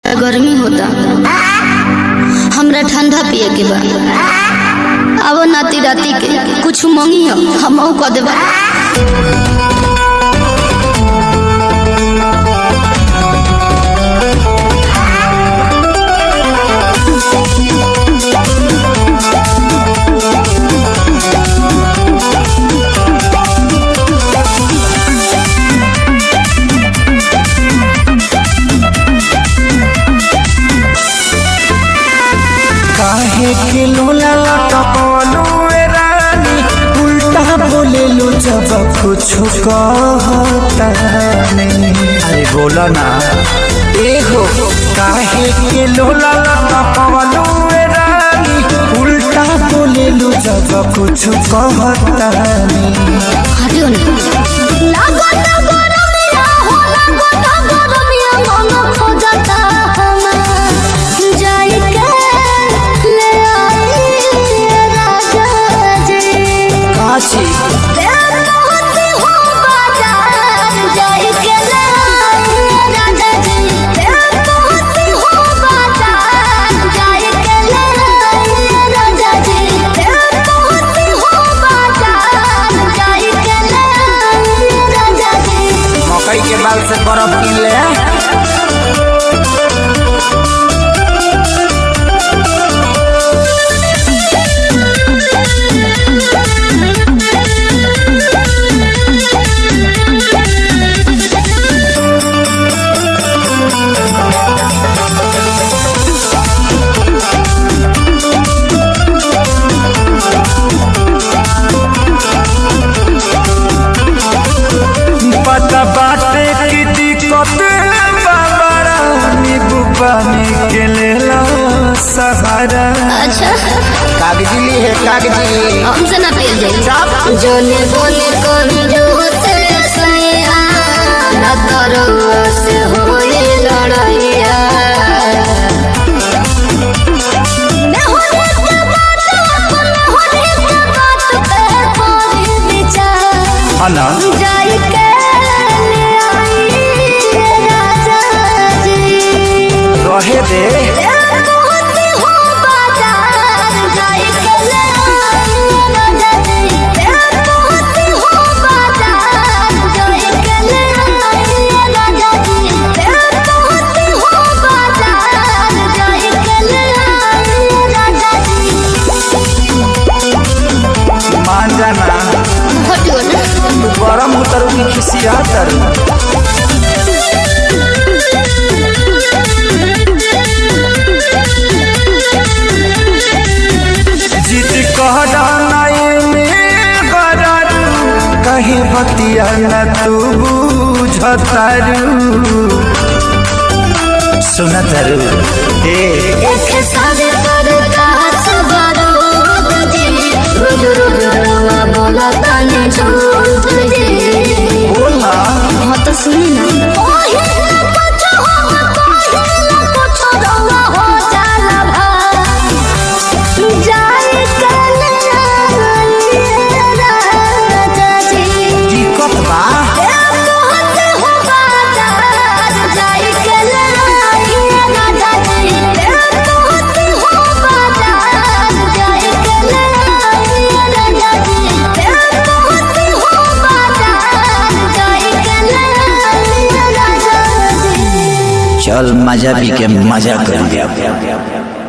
गर्मी होता, हमरा ठंडा पिए के बा। अब नाती राती के कुछ मंगी हम कह देबा। काहे के लोला लटकलू रानी, उल्टा बोलेलू जब कुछ कहता नहीं। अरे बोला ना ए हो, काहे के लोला लटकलू रानी, उल्टा बोलेलू जब कुछ कहता नहीं। हटियो ना मकई के बाल से बर्फ किन ले। पता बाटे की दिक्कत बाबा, नींबू पानी के लेला सहारा। अच्छा कागजी ली है कागजी, हमसे ना पियल जाई। जोने बोले कंजूस सैया, ना करो से होए लड़ाइया। मैं होने के बात पे कोई विचार। हाँ ना जाई के ले आई राजा जी, रहे दे। मान जाना गरम उतरू की खिसिया तरू। जीत कहना कहीं बतिया न तू बुझतारू। सुनतारू बोला हाँ तो सुनी ना। दिक्कत बा चल मजा भी के मजा कर दिया।